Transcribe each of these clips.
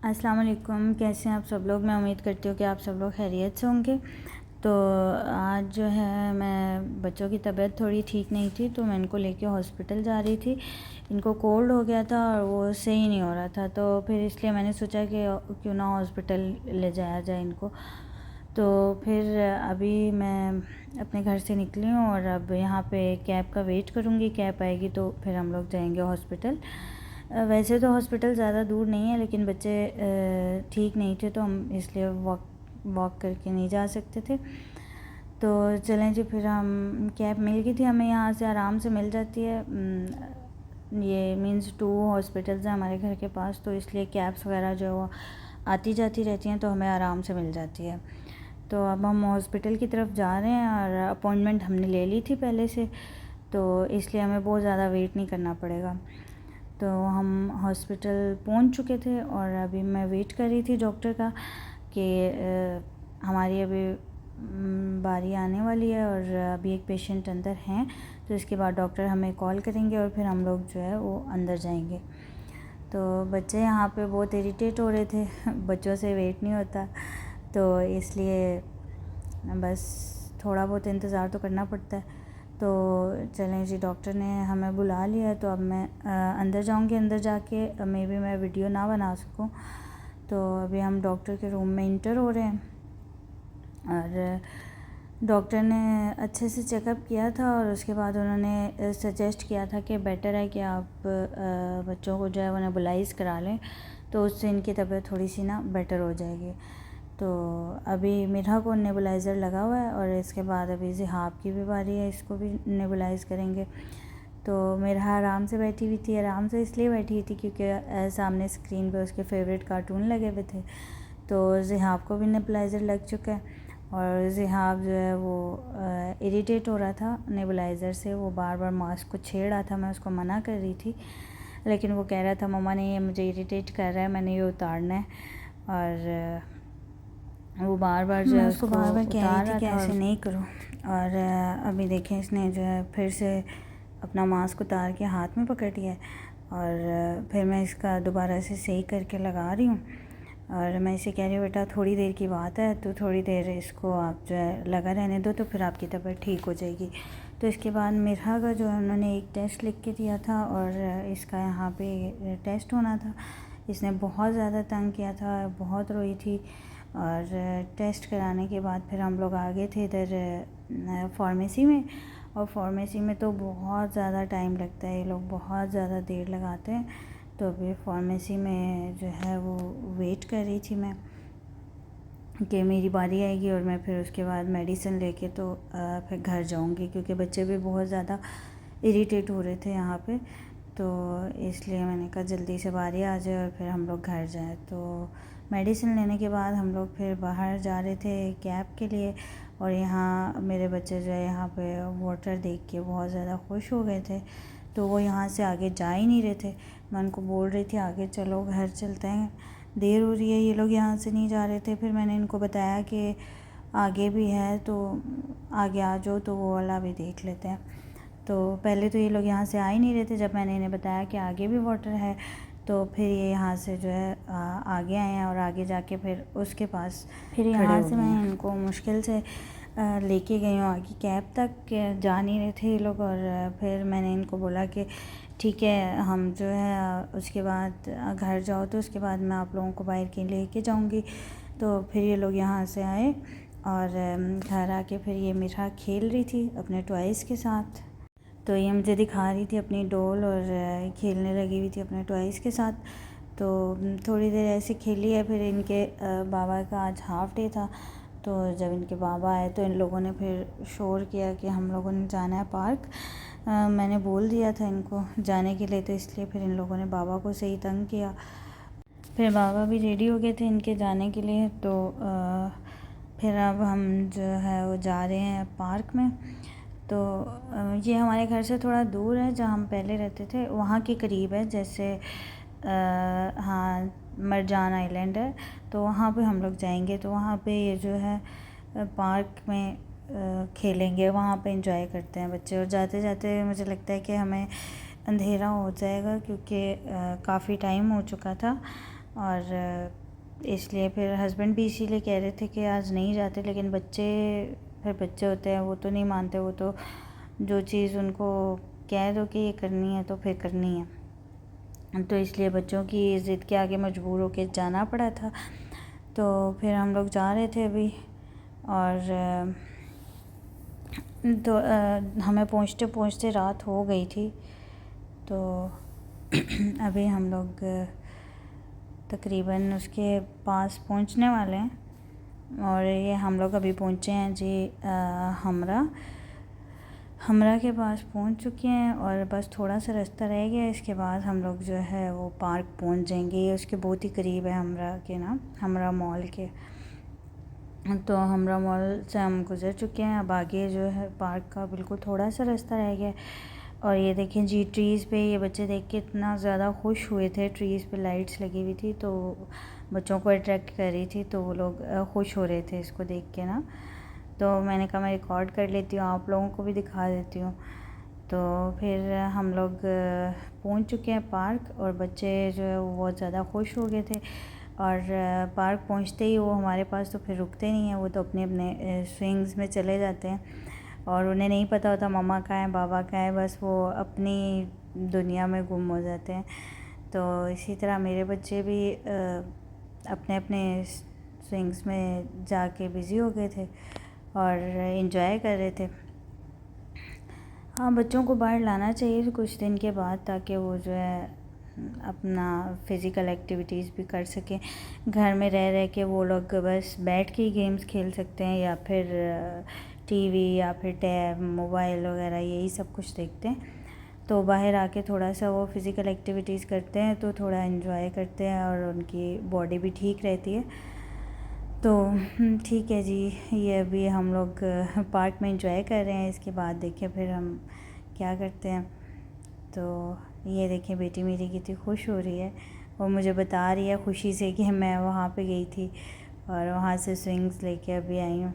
अस्सलाम वालेकुम। कैसे हैं आप सब लोग। मैं उम्मीद करती हूँ कि आप सब लोग खैरियत से होंगे। तो आज जो है मैं बच्चों की तबीयत थोड़ी ठीक नहीं थी, तो मैं इनको लेके हॉस्पिटल जा रही थी। इनको कोल्ड हो गया था और वो सही नहीं हो रहा था, तो फिर इसलिए मैंने सोचा कि क्यों ना हॉस्पिटल ले जाया जाए इनको। तो फिर अभी मैं अपने घर से निकली हूँ और अब यहाँ पे कैब का वेट करूँगी। कैब आएगी तो फिर हम लोग जाएंगे हॉस्पिटल। वैसे तो हॉस्पिटल ज़्यादा दूर नहीं है, लेकिन बच्चे ठीक नहीं थे तो हम इसलिए वॉक करके नहीं जा सकते थे। तो चलें जी, फिर हम कैब मिल गई थी हमें, यहाँ से आराम से मिल जाती है। ये मींस 2 हॉस्पिटल्स हैं हमारे घर के पास, तो इसलिए कैब्स वगैरह जो है वो आती जाती रहती हैं, तो हमें आराम से मिल जाती है। तो अब हम हॉस्पिटल की तरफ जा रहे हैं और अपॉइंटमेंट हमने ले ली थी पहले से, तो इसलिए हमें बहुत ज़्यादा वेट नहीं करना पड़ेगा। तो हम हॉस्पिटल पहुंच चुके थे और अभी मैं वेट कर रही थी डॉक्टर का कि हमारी अभी बारी आने वाली है और अभी एक पेशेंट अंदर हैं, तो इसके बाद डॉक्टर हमें कॉल करेंगे और फिर हम लोग जो है वो अंदर जाएंगे। तो बच्चे यहाँ पे बहुत इरिटेट हो रहे थे बच्चों से वेट नहीं होता, तो इसलिए बस थोड़ा बहुत इंतज़ार तो करना पड़ता है। तो चलें जी, डॉक्टर ने हमें बुला लिया, तो अब मैं अंदर जाऊंगी। अंदर जाके मे बी मैं वीडियो ना बना सकूं। तो अभी हम डॉक्टर के रूम में इंटर हो रहे हैं और डॉक्टर ने अच्छे से चेकअप किया था और उसके बाद उन्होंने सजेस्ट किया था कि बेटर है कि आप बच्चों को जो है वो नेबुलाइज़ करा लें, तो उससे इनकी तबीयत थोड़ी सी ना बेटर हो जाएगी। तो अभी मिरहा को नेबुलाइज़र लगा हुआ है और इसके बाद अभी ज़िहाब की भी बारी है, इसको भी नेबुलाइज़ करेंगे। तो मिरहा आराम से बैठी हुई थी। आराम से इसलिए बैठी हुई थी क्योंकि सामने स्क्रीन पे उसके फेवरेट कार्टून लगे हुए थे। तो ज़िहाब को भी नेबुलाइज़र लग चुका है और ज़िहाब जो है वो इरिटेट हो रहा था नेबुलाइज़र से। वो बार बार मास्क को छेड़ रहा था, मैं उसको मना कर रही थी, लेकिन वो कह रहा था मम्मा ने ये मुझे इरिटेट कर रहा है, मैंने ये उतारना है। और वो बार बार जो है उसको बार बार कह रही थी कि ऐसे नहीं करो। और अभी देखें, इसने जो है फिर से अपना मास्क उतार के हाथ में पकड़ लिया है और फिर मैं इसका दोबारा से सही करके लगा रही हूँ। और मैं इसे कह रही हूँ बेटा थोड़ी देर की बात है, तो थोड़ी देर इसको आप जो है लगा रहने दो, तो फिर आपकी तबीयत ठीक हो जाएगी। तो इसके बाद मिरहा का जो है उन्होंने एक टेस्ट लिख के दिया था और इसका यहाँ पे टेस्ट होना था। इसने बहुत ज़्यादा तंग किया था, बहुत रोई थी। और टेस्ट कराने के बाद फिर हम लोग आ गए थे इधर फार्मेसी में। और फार्मेसी में तो बहुत ज़्यादा टाइम लगता है, ये लोग बहुत ज़्यादा देर लगाते हैं। तो अभी फार्मेसी में जो है वो वेट कर रही थी मैं कि मेरी बारी आएगी और मैं फिर उसके बाद मेडिसिन लेके तो फिर घर जाऊंगी, क्योंकि बच्चे भी बहुत ज़्यादा इरिटेट हो रहे थे यहाँ पे। तो इसलिए मैंने कहा जल्दी से बारी आ जाए और फिर हम लोग घर जाएं। तो मेडिसिन लेने के बाद हम लोग फिर बाहर जा रहे थे कैब के लिए। और यहाँ मेरे बच्चे जो है यहाँ पे वाटर देख के बहुत ज़्यादा खुश हो गए थे, तो वो यहाँ से आगे जा ही नहीं रहे थे। मैं उनको बोल रही थी आगे चलो, घर चलते हैं, देर हो रही है। ये लोग यहाँ से नहीं जा रहे थे। फिर मैंने इनको बताया कि आगे भी है, तो आगे आ जाओ, तो वो वाला भी देख लेते हैं। तो पहले तो ये लोग यहाँ से आ ही नहीं रहे थे। जब मैंने इन्हें बताया कि आगे भी वाटर है, तो फिर ये यहाँ से जो है आगे आए हैं और आगे जाके फिर उसके पास फिर यहाँ से मैं इनको मुश्किल से लेके गई हूँ आगे कैब तक। जा नहीं रहे थे ये लोग। और फिर मैंने इनको बोला कि ठीक है, हम जो है उसके बाद घर जाओ, तो उसके बाद मैं आप लोगों को बाहर के लेके जाऊँगी। तो फिर ये लोग यहाँ से आए और घर आके फिर ये मिरहा खेल रही थी अपने टॉयज़ के साथ। तो ये मुझे दिखा रही थी अपनी डॉल और खेलने लगी हुई थी अपने टॉयज़ के साथ। तो थोड़ी देर ऐसे खेली है। फिर इनके बाबा का आज हाफ़ डे था, तो जब इनके बाबा आए तो इन लोगों ने फिर शोर किया कि हम लोगों ने जाना है पार्क। मैंने बोल दिया था इनको जाने के लिए, तो इसलिए फिर इन लोगों ने बाबा को सही तंग किया। फिर बाबा भी रेडी हो गए थे इनके जाने के लिए। तो फिर अब हम जो है वो जा रहे हैं पार्क में। तो ये हमारे घर से थोड़ा दूर है, जहाँ हम पहले रहते थे वहाँ के करीब है। जैसे हाँ, मरजान आइलैंड है, तो वहाँ पे हम लोग जाएंगे। तो वहाँ पे ये जो है पार्क में खेलेंगे, वहाँ पे एंजॉय करते हैं बच्चे। और जाते जाते मुझे लगता है कि हमें अंधेरा हो जाएगा, क्योंकि काफ़ी टाइम हो चुका था और इसलिए फिर हस्बैंड भी इसीलिए कह रहे थे कि आज नहीं जाते, लेकिन फिर बच्चे होते हैं, वो तो नहीं मानते, वो तो जो चीज़ उनको कह दो कि ये करनी है तो फिर करनी है। तो इसलिए बच्चों की ज़िद के आगे मजबूर होकर जाना पड़ा था। तो फिर हम लोग जा रहे थे अभी, और तो हमें पहुँचते पहुँचते रात हो गई थी। तो अभी हम लोग तकरीबन उसके पास पहुंचने वाले हैं, और ये हम लोग अभी पहुंचे हैं जी हमरा के पास पहुंच चुके हैं, और बस थोड़ा सा रास्ता रह गया। इसके बाद हम लोग जो है वो पार्क पहुंच जाएंगे। ये उसके बहुत ही करीब है हमरा के ना, हमरा मॉल के। तो हमरा मॉल से हम गुज़र चुके हैं। अब आगे जो है पार्क का बिल्कुल थोड़ा सा रास्ता रह गया। और ये देखें जी, ट्रीज़ पे ये बच्चे देख के इतना ज़्यादा खुश हुए थे। ट्रीज़ पे लाइट्स लगी हुई थी तो बच्चों को अट्रैक्ट कर रही थी, तो वो लोग खुश हो रहे थे इसको देख के ना। तो मैंने कहा मैं रिकॉर्ड कर लेती हूँ, आप लोगों को भी दिखा देती हूँ। तो फिर हम लोग पहुँच चुके हैं पार्क, और बच्चे जो है वो बहुत ज़्यादा खुश हो गए थे। और पार्क पहुँचते ही वो हमारे पास तो फिर रुकते नहीं हैं, वो तो अपने अपने स्विंग्स में चले जाते हैं, और उन्हें नहीं पता होता मम्मा कहाँ है, बाबा कहाँ है, बस वो अपनी दुनिया में गुम हो जाते हैं। तो इसी तरह मेरे बच्चे भी अपने अपने स्विंग्स में जाके बिज़ी हो गए थे और एंजॉय कर रहे थे। हाँ, बच्चों को बाहर लाना चाहिए कुछ दिन के बाद, ताकि वो जो है अपना फ़िज़िकल एक्टिविटीज़ भी कर सकें। घर में रह रह के वो लोग बस बैठ के ही गेम्स खेल सकते हैं, या फिर टीवी या फिर टैब, मोबाइल वगैरह यही सब कुछ देखते हैं। तो बाहर आके थोड़ा सा वो फ़िज़िकल एक्टिविटीज़ करते हैं तो थोड़ा एंजॉय करते हैं, और उनकी बॉडी भी ठीक रहती है। तो ठीक है जी, ये अभी हम लोग पार्क में एंजॉय कर रहे हैं। इसके बाद देखें फिर हम क्या करते हैं। तो ये देखें बेटी मेरी कितनी खुश हो रही है, वो मुझे बता रही है खुशी से कि मैं वहाँ पे गई थी और वहाँ से स्विंग्स लेके अभी आई हूँ।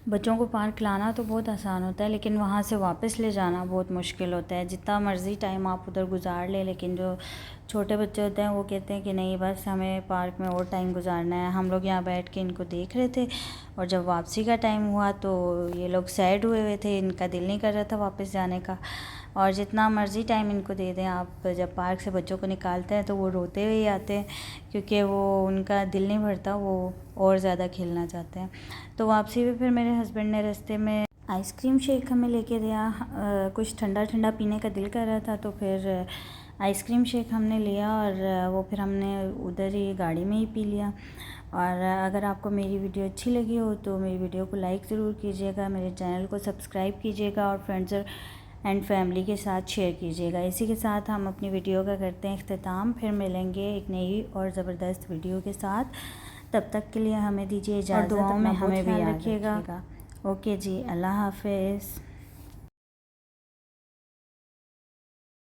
बच्चों को पार्क लाना तो बहुत आसान होता है, लेकिन वहाँ से वापस ले जाना बहुत मुश्किल होता है। जितना मर्ज़ी टाइम आप उधर गुजार लें, लेकिन जो छोटे बच्चे होते हैं वो कहते हैं कि नहीं, बस हमें पार्क में और टाइम गुजारना है। हम लोग यहाँ बैठ के इनको देख रहे थे, और जब वापसी का टाइम हुआ तो ये लोग सैड हुए थे, इनका दिल नहीं कर रहा था वापस जाने का। और जितना मर्ज़ी टाइम इनको दे दें आप, जब पार्क से बच्चों को निकालते हैं तो वो रोते हुए ही आते हैं, क्योंकि वो उनका दिल नहीं भरता, वो और ज़्यादा खेलना चाहते हैं। तो वापसी में फिर मेरे हस्बैंड ने रास्ते में आइसक्रीम शेक हमें लेके दिया। कुछ ठंडा ठंडा पीने का दिल कर रहा था, तो फिर आइसक्रीम शेक हमने लिया, और वो फिर हमने उधर ही गाड़ी में ही पी लिया। और अगर आपको मेरी वीडियो अच्छी लगी हो तो मेरी वीडियो को लाइक ज़रूर कीजिएगा, मेरे चैनल को सब्सक्राइब कीजिएगा, और फ्रेंड्स एंड फैमिली के साथ शेयर कीजिएगा। इसी के साथ हम अपनी वीडियो का करते हैं इख्तिताम। फिर मिलेंगे एक नई और ज़बरदस्त वीडियो के साथ। तब तक के लिए हमें दीजिए इजाज़त, और दुआओं में हमें भी याद रखिएगा। ओके जी, अल्लाह हाफ़िज़।